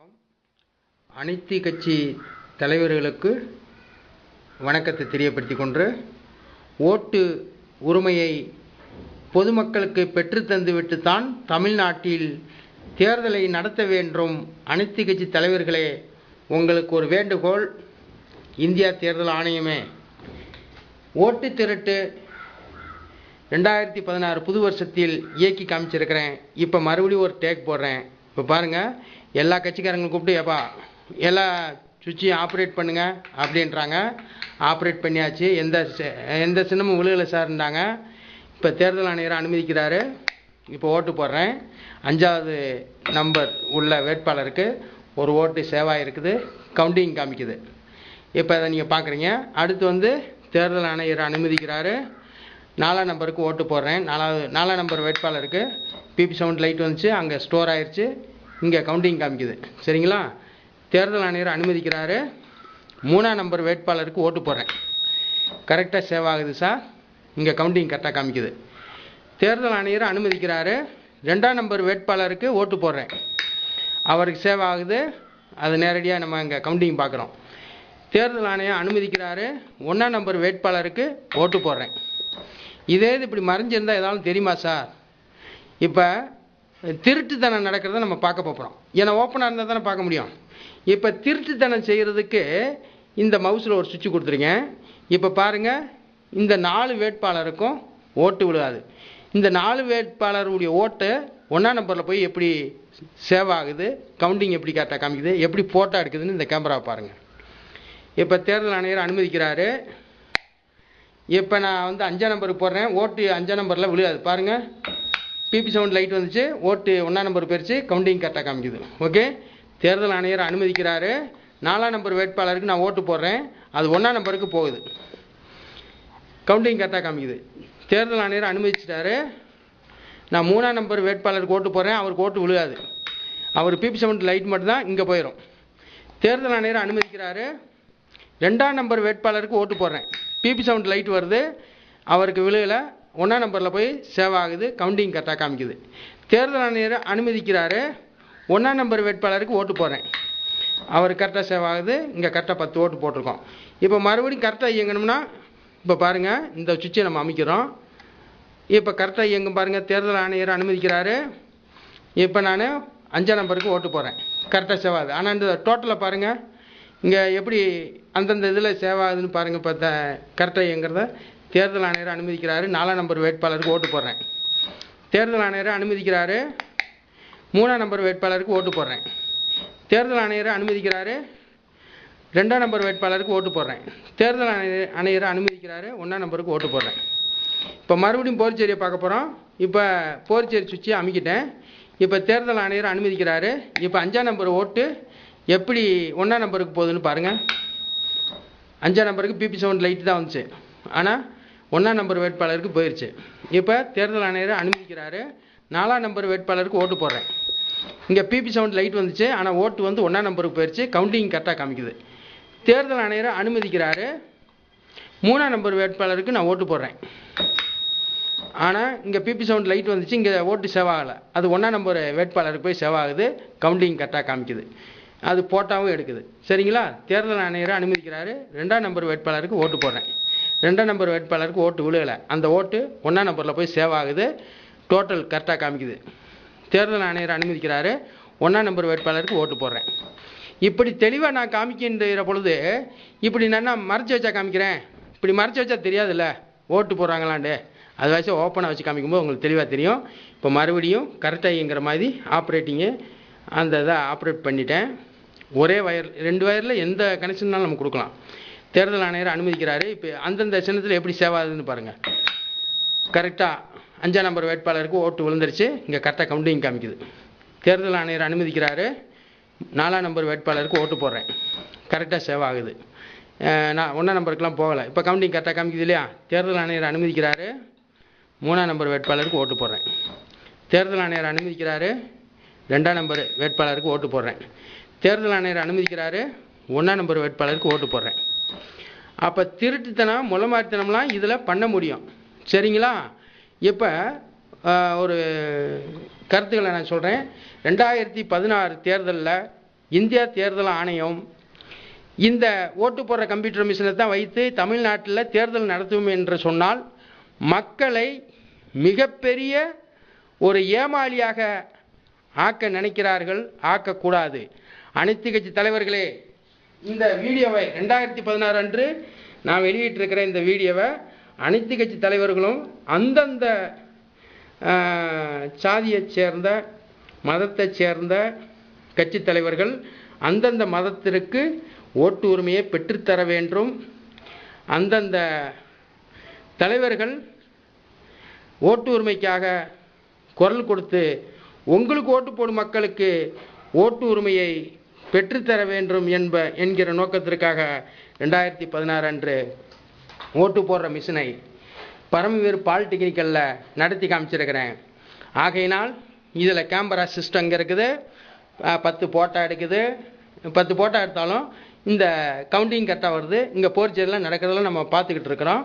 வணக்கம். அனைத்து கட்சி தலைவர்களுக்கு வணக்கத்தை தெரியப்படுத்திக் கொண்டு, ஓட்டு உரிமையை பொதுமக்களுக்கு பெற்றுத்தந்துவிட்டு தான் தமிழ்நாட்டில் தேர்தலை நடத்த வேண்டும். அனைத்து கட்சி தலைவர்களே, உங்களுக்கு ஒரு வேண்டுகோள். இந்தியா தேர்தல் ஆணையமே, ஓட்டு திரட்டு 2016 புது வருஷத்தில் இயக்கி காமிச்சிருக்கிறேன். இப்போ மறுபடியும் ஒரு டேக் போடுறேன். இப்போ பாருங்கள், எல்லா கட்சிக்காரங்களும் கூப்பிட்டு ஏப்பா எல்லா சுவிட்சையும் ஆப்ரேட் பண்ணுங்க அப்படின்றாங்க. ஆப்ரேட் பண்ணியாச்சு. எந்த சின்னமும் விழுகலை சார்ன்றாங்க. இப்போ தேர்தல் ஆணையர் அனுமதிக்கிறாரு. இப்போ ஓட்டு போடுறேன். 5வது நம்பர் உள்ள வேட்பாளருக்கு ஒரு ஓட்டு சேவாக இருக்குது. கவுண்டிங் காமிக்குது. இப்போ அதை நீங்கள் பார்க்குறீங்க. அடுத்து தேர்தல் ஆணையர் அனுமதிக்கிறாரு. 4ஆம் நம்பருக்கு ஓட்டு போடுறேன். 4ஆம் நம்பர் வேட்பாளருக்கு பிபி சவுண்ட் லைட் வந்துச்சு, அங்கே ஸ்டோர் ஆயிடுச்சு, இங்கே கவுண்டிங் காமிக்குது. சரிங்களா? தேர்தல் ஆணையர் அனுமதிக்கிறாரு. 3ஆம் நம்பர் வேட்பாளருக்கு ஓட்டு போடுறேன். கரெக்டாக சேவ் ஆகுது சார். இங்கே கவுண்டிங் கரெக்டாக காமிக்குது. தேர்தல் ஆணையர் அனுமதிக்கிறாரு. 2ஆம் நம்பர் வேட்பாளருக்கு ஓட்டு போடுறேன். அவருக்கு சேவ் ஆகுது. அது நேரடியாக நம்ம இங்கே கவுண்டிங் பார்க்குறோம். தேர்தல் ஆணையம் அனுமதிக்கிறாரு. 1ஆம் நம்பர் வேட்பாளருக்கு ஓட்டு போடுறேன். இதே இது இப்படி மறைஞ்சிருந்தால் ஏதாவது தெரியுமா சார்? இப்போ திருட்டுத்தனம் நடக்கிறத நம்ம பார்க்க போகிறோம். ஏன்னா ஓப்பனாக இருந்தால் தானே பார்க்க முடியும். இப்போ திருட்டுத்தனம் செய்கிறதுக்கு இந்த மவுஸில் ஒரு சுவிட்ச் கொடுத்துருங்க. இப்போ பாருங்கள், இந்த 4 வேட்பாளருக்கும் ஓட்டு விழுகாது. இந்த 4 வேட்பாளருடைய ஓட்டு 1ஆம் நம்பரில் போய் எப்படி சேவ் ஆகுது, கவுண்டிங் எப்படி கரெக்டாக காமிக்குது, எப்படி ஃபோட்டோ எடுக்குதுன்னு இந்த கேமராவை பாருங்கள். இப்போ தேர்தல் ஆணையர் அனுமதிக்கிறாரு. இப்போ நான் 5ஆம் நம்பருக்கு போடுறேன். ஓட்டு 5ஆம் நம்பரில் விழுகாது. பாருங்கள், பிபி சவுண்ட் லைட் வந்துச்சு, ஓட்டு 1ஆம் நம்பர் போயிடுச்சு, கவுண்டிங் கரெக்டாக காமிக்குது. ஓகே. தேர்தல் ஆணையர் அனுமதிக்கிறாரு. 4ஆம் நம்பர் வேட்பாளருக்கு நான் ஓட்டு போடுறேன். அது 1ஆம் நம்பருக்கு போகுது, கவுண்டிங் கரெக்டாக காமிக்குது. தேர்தல் ஆணையர் அனுமதிச்சிட்டாரு. நான் 3ஆம் நம்பர் வேட்பாளருக்கு ஓட்டு போடுறேன். அவருக்கு ஓட்டு விழுகாது. அவர் பிபி சவுண்ட் லைட் மட்டும்தான் இங்கே போயிடும். தேர்தல் ஆணையர் அனுமதிக்கிறாரு. 2ஆம் நம்பர் வேட்பாளருக்கு ஓட்டு போடுறேன். பிபி சவுண்ட் லைட் வருது, அவருக்கு விழுகலை. 1ஆம் நம்பரில் போய் சேவ் ஆகுது, கவுண்டிங் கரெக்டாக காமிக்குது. தேர்தல் ஆணையர் அனுமதிக்கிறாரு. 1ஆம் நம்பர் வேட்பாளருக்கு ஓட்டு போடுறேன். அவர் கரெக்டாக சேவ் ஆகுது. இங்கே கரெக்டாக 10 ஓட்டு போட்டிருக்கோம். இப்போ மறுபடியும் கரெக்டாக இயங்கணும்னா, இப்போ பாருங்கள், இந்த சுவிட்சை நம்ம அமைக்கிறோம். இப்போ கரெக்டாக இயங்கும் பாருங்கள். தேர்தல் ஆணையர் அனுமதிக்கிறாரு. இப்போ நான் 5ஆம் நம்பருக்கு ஓட்டு போடுறேன். கரெக்டாக சேவ் ஆகுது. ஆனால் இந்த டோட்டலில் பாருங்கள், இங்கே எப்படி அந்தந்த இதில் சேவ் ஆகுதுன்னு பாருங்கள். இப்போ கரெக்டாக இயங்கிறத தேர்தல் ஆணையர் அனுமதிக்கிறாரு. 4ஆம் நம்பர் வேட்பாளருக்கு ஓட்டு போடுறேன். தேர்தல் ஆணையர் அனுமதிக்கிறாரு. 3ஆம் நம்பர் வேட்பாளருக்கு ஓட்டு போடுறேன். தேர்தல் ஆணையர் அனுமதிக்கிறாரு. 2ஆம் நம்பர் வேட்பாளருக்கு ஓட்டு போடுறேன். தேர்தல் ஆணையர் அனுமதிக்கிறாரு. 1ஆம் நம்பருக்கு ஓட்டு போடுறேன். இப்போ மறுபடியும் போர்ச்சேரியை பார்க்க போகிறோம். இப்போ போர்ச்சேரி சுவிட்சை அமைக்கிட்டேன். இப்போ தேர்தல் ஆணையர் அனுமதிக்கிறாரு. இப்போ 5ஆம் நம்பர் ஓட்டு எப்படி 1ஆம் நம்பருக்கு போகுதுன்னு பாருங்கள். 5ஆம் நம்பருக்கு பிபி சவுண்ட் லைட்டு தான் வந்துச்சு, ஆனால் 1ஆம் நம்பர் வேட்பாளருக்கு போயிடுச்சு. இப்போ தேர்தல் ஆணையர் அனுமதிக்கிறாரு. 4ஆம் நம்பர் வேட்பாளருக்கு ஓட்டு போடுறேன். இங்கே பிபி சவுண்ட் லைட் வந்துச்சு, ஆனால் ஓட்டு 1ஆம் நம்பருக்கு போயிடுச்சு, கவுண்டிங் கரெக்டாக காமிக்குது. தேர்தல் ஆணையர் அனுமதிக்கிறாரு. 3ஆம் நம்பர் வேட்பாளருக்கு நான் ஓட்டு போடுறேன். ஆனால் இங்கே பிபி சவுண்ட் லைட் வந்துச்சு, இங்கே ஓட்டு சேவ் ஆகலை. அது 1ஆம் நம்பர் வேட்பாளருக்கு போய் சேவ் ஆகுது, கவுண்டிங் கரெக்டாக காமிக்குது. அது போட்டாவும் எடுக்குது. சரிங்களா? தேர்தல் ஆணையரை அனுமதிக்கிறாரு. 2ஆம் நம்பர் வேட்பாளருக்கு ஓட்டு போடுறேன். 2ஆம் நம்பர் வேட்பாளருக்கு ஓட்டு விழுகலை. அந்த ஓட்டு 1ஆம் நம்பரில் போய் சேவ் ஆகுது, டோட்டல் கரெக்டாக காமிக்குது. தேர்தல் ஆணையர் அனுமதிக்கிறாரு. 1ஆம் நம்பர் வேட்பாளருக்கு ஓட்டு போடுறேன். இப்படி தெளிவாக நான் காமிக்கின்ற பொழுது, இப்படி நான் மறைச்சி வச்சா காமிக்கிறேன். இப்படி மறைச்சி வச்சா தெரியாதுல்ல ஓட்டு போடுறாங்களாண்டு. அது வச்சு ஓப்பனாக வச்சு காமிக்கும்போது உங்களுக்கு தெளிவாக தெரியும். இப்போ மறுபடியும் கரெக்டாக இயங்குற மாதிரி ஆப்ரேட்டிங்கு அந்த இதை ஆப்ரேட் பண்ணிட்டேன். ஒரே வயர், 2 வயரில் எந்த கனெக்ஷன்னாலும் நம்ம கொடுக்கலாம். தேர்தல் ஆணையர் அனுமதிக்கிறாரு. இப்போ அந்தந்த சின்னத்தில் எப்படி சேவ் ஆகுதுன்னு பாருங்கள். கரெக்டாக 5ஆம் நம்பர் வேட்பாளருக்கு ஓட்டு விழுந்துருச்சு, இங்கே கரெக்டாக கவுண்டிங் காமிக்குது. தேர்தல் ஆணையர் அனுமதிக்கிறாரு. 4ஆம் நம்பர் வேட்பாளருக்கு ஓட்டு போடுறேன். கரெக்டாக சேவ் ஆகுது. நான் 1ஆம் நம்பருக்குலாம் போகலை. இப்போ கவுண்டிங் கரெக்டாக காமிக்குது இல்லையா? தேர்தல் ஆணையர் அனுமதிக்கிறாரு. 3ஆம் நம்பர் வேட்பாளருக்கு ஓட்டு போடுறேன். தேர்தல் ஆணையர் அனுமதிக்கிறாரு. 2ஆம் நம்பர் வேட்பாளருக்கு ஓட்டு போடுறேன். தேர்தல் ஆணையர் அனுமதிக்கிறாரு. 1ஆம் நம்பர் வேட்பாளருக்கு ஓட்டு போடுறேன். அப்போ திருட்டுத்தனம், முளமாரித்தனம்லாம் இதில் பண்ண முடியும். சரிங்களா? இப்போ ஒரு கருத்துக்களை நான் சொல்கிறேன். 2016 தேர்தலில் இந்தியா தேர்தல் ஆணையம் இந்த ஓட்டு போடுற கம்ப்யூட்டர் மிஷினை தான் வைத்து தமிழ்நாட்டில் தேர்தல் நடத்தும் என்று சொன்னால் மக்களை மிகப்பெரிய ஒரு ஏமாளியாக ஆக்க நினைக்கிறார்கள். ஆக்கக்கூடாது. அனைத்து கட்சி தலைவர்களே, இந்த வீடியோவை 2016 அன்று நான் வெளியிட்டிருக்கிற இந்த வீடியோவை அனைத்து கட்சி தலைவர்களும் அந்தந்த சாதியைச் சேர்ந்த மதத்தைச் சேர்ந்த கட்சி தலைவர்கள் அந்தந்த மதத்திற்கு ஓட்டு உரிமையை பெற்றுத்தர வேண்டும். அந்தந்த தலைவர்கள் ஓட்டு உரிமைக்காக குரல் கொடுத்து உங்களுக்கு ஓட்டு போடும் மக்களுக்கு ஓட்டு உரிமையை பெற்றுத்தர வேண்டும் என்கிற நோக்கத்திற்காக 2016 அன்று ஓட்டு போடுற மிஷினை பரமவீர் பாலிடெக்னிக்கலில் நடத்தி காமிச்சிருக்கிறேன். ஆகையினால் இதில் கேமரா சிஸ்டம் இங்கே இருக்குது, 10 போட்டோ எடுக்குது. 10 போட்டோ எடுத்தாலும் இந்த கவுண்டிங் கரெக்டாக வருது. இங்கே போர்ச்செல்லாம் நடக்கிறதெல்லாம் நம்ம பார்த்துக்கிட்டு இருக்கிறோம்.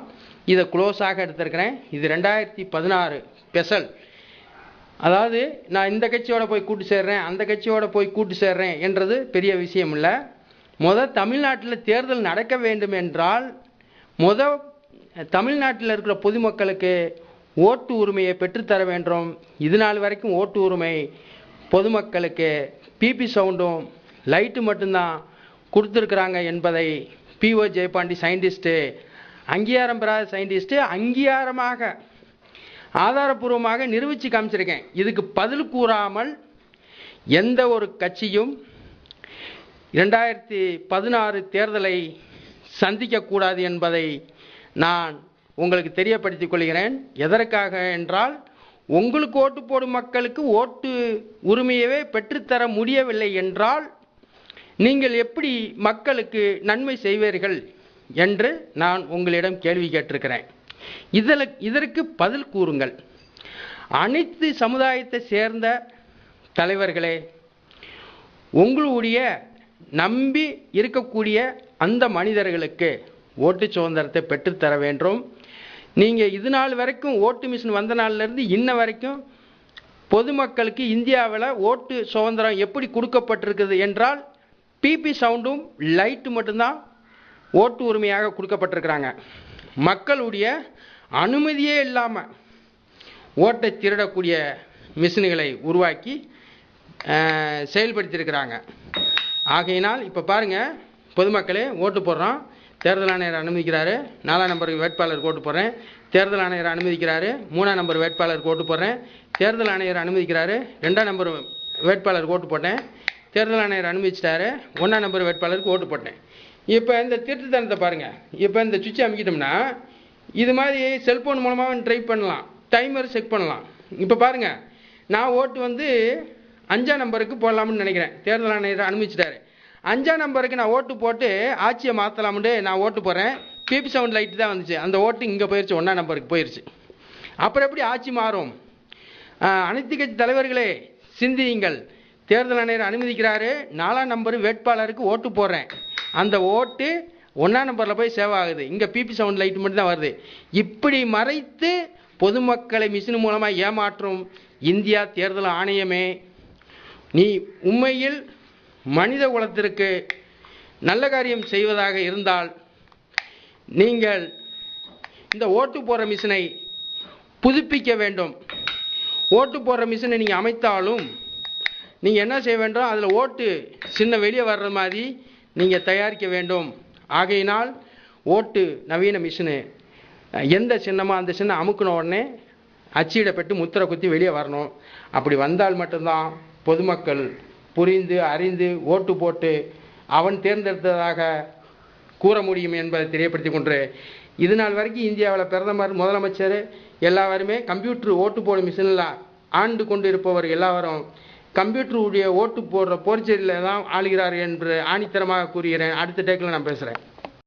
இதை க்ளோஸாக எடுத்திருக்கிறேன். இது 2016 ஸ்பெஷல். அதாவது நான் இந்த கட்சியோட போய் கூட்டு சேர்றேன், அந்த கட்சியோட போய் கூட்டு சேர்றேன் என்றது பெரிய விஷயம் இல்லை. தமிழ்நாட்டில் தேர்தல் நடக்க வேண்டும் என்றால் தமிழ்நாட்டில் இருக்கிற பொதுமக்களுக்கு ஓட்டு உரிமையை பெற்றுத்தர வேண்டும். இது நாள் வரைக்கும் ஓட்டு உரிமை பொதுமக்களுக்கு பிபி சவுண்டும் லைட்டு மட்டும்தான் கொடுத்துருக்குறாங்க என்பதை PO ஜெயபாண்டி சயின்டிஸ்ட்டு, அங்கீகாரம் பெறாத சயின்டிஸ்ட்டு, அங்கீகாரமாக ஆதாரபூர்வமாக நிரூபித்து காமிச்சிருக்கேன். இதுக்கு பதில் கூறாமல் எந்த ஒரு கட்சியும் 2016 தேர்தலை சந்திக்கக்கூடாது என்பதை நான் உங்களுக்கு தெரியப்படுத்திக் கொள்கிறேன். எதற்காக என்றால், உங்களுக்கு ஓட்டு போடும் மக்களுக்கு ஓட்டு உரிமையவே பெற்றுத்தர முடியவில்லை என்றால் நீங்கள் எப்படி மக்களுக்கு நன்மை செய்வீர்கள் என்று நான் உங்களிடம் கேள்வி கேட்டிருக்கிறேன். இதற்கு பதில் கூறுங்கள். அனைத்து சமுதாயத்தை சேர்ந்த தலைவர்களே, உங்களுடைய நம்பி இருக்கக்கூடிய அந்த மனிதர்களுக்கு ஓட்டு சுதந்திரத்தை பெற்றுத்தர வேண்டும். நீங்கள் இது நாள் வரைக்கும் ஓட்டு மிஷின் வந்த நாளிலிருந்து இன்ன வரைக்கும் பொதுமக்களுக்கு இந்தியாவில் ஓட்டு சுதந்திரம் எப்படி கொடுக்கப்பட்டிருக்குது என்றால் பிபி சவுண்டும் லைட்டு மட்டும்தான் ஓட்டு உரிமையாக கொடுக்கப்பட்டிருக்கிறாங்க. மக்களுடைய அனுமதியே இல்லாமல் ஓட்டை திருடக்கூடிய மிஷின்களை உருவாக்கி செயல்படுத்தியிருக்கிறாங்க. ஆகையினால் இப்போ பாருங்கள் பொதுமக்களே, ஓட்டு போடுறோம். தேர்தல் ஆணையர் அனுமதிக்கிறாரு. 4ஆம் நம்பருக்கு வேட்பாளருக்கு ஓட்டு போடுறேன். தேர்தல் ஆணையர் அனுமதிக்கிறாரு. 3ஆம் நம்பர் வேட்பாளருக்கு ஓட்டு போடுறேன். தேர்தல் ஆணையர் அனுமதிக்கிறாரு. 2ஆம் நம்பர் வேட்பாளருக்கு ஓட்டு போட்டேன். தேர்தல் ஆணையர் அனுமதிச்சிட்டாரு. 1ஆம் நம்பர் வேட்பாளருக்கு ஓட்டு போட்டேன். இப்போ இந்த திருட்டுத்தனத்தை பாருங்கள். இப்போ இந்த சுவிட்சை அமைக்கிட்டோம்னா இது மாதிரி செல்ஃபோன் மூலமாக ட்ரை பண்ணலாம், டைமர் செக் பண்ணலாம். இப்போ பாருங்கள், நான் ஓட்டு 5ஆம் நம்பருக்கு போடலாம்னு நினைக்கிறேன். தேர்தல் ஆணையர் அனுமதிச்சிட்டாரு. 5ஆம் நம்பருக்கு நான் ஓட்டு போட்டு ஆட்சியை மாற்றலாம்னு நான் ஓட்டு போகிறேன். பிபி சவுண்ட் லைட்டு தான் வந்துச்சு. அந்த ஓட்டு இங்கே போயிடுச்சு, 1ஆம் நம்பருக்கு போயிடுச்சு. அப்புறம் எப்படி ஆட்சி மாறும்? அனைத்து கட்சி தலைவர்களே சிந்தியுங்கள். தேர்தல் ஆணையர் அனுமதிக்கிறாரு. 4ஆம் நம்பர் வேட்பாளருக்கு ஓட்டு போடுறேன். அந்த ஓட்டு 1ஆம் நம்பரில் போய் சேவ் ஆகுது. இங்கே பிபி சவுண்ட் லைட்டு மட்டும் தான் வருது. இப்படி மறைத்து பொதுமக்களை மிஷின் மூலமாக ஏமாற்றும் இந்தியா தேர்தல் ஆணையமே, நீ உண்மையில் மனித குலத்திற்கு நல்ல காரியம் செய்வதாக இருந்தால் நீங்கள் இந்த ஓட்டு போடுற மிஷினை புதுப்பிக்க வேண்டும். ஓட்டு போடுற மிஷினை நீங்கள் அமைத்தாலும் நீங்கள் என்ன செய்ய வேண்டும், அதில் ஓட்டு சின்ன வெளியே வர்ற மாதிரி நீங்கள் தயாரிக்க வேண்டும். ஆகையினால் ஓட்டு நவீன மிஷினு எந்த சின்னமோ அந்த சின்னம் அமுக்கின உடனே அச்சிடப்பட்டு முத்திரை குத்தி வெளியே வரணும். அப்படி வந்தால் மட்டும்தான் பொதுமக்கள் புரிந்து அறிந்து ஓட்டு போட்டு அவன் தேர்ந்தெடுத்ததாக கூற முடியும் என்பதை தெரியப்படுத்திக் கொண்டு, இது நாள் வரைக்கும் இந்தியாவில் பிரதமர், முதலமைச்சர் எல்லாருமே கம்ப்யூட்டர் ஓட்டு போடும் மிஷினில் ஆண்டு கொண்டு இருப்பவர் எல்லாரும் கம்ப்யூட்டருடைய ஓட்டு போடுற போர்ச்செடியில் தான் ஆளுகிறார் என்று ஆணித்தரமாக கூறுகிறேன். அடுத்த டேக்கில் நான் பேசுகிறேன்.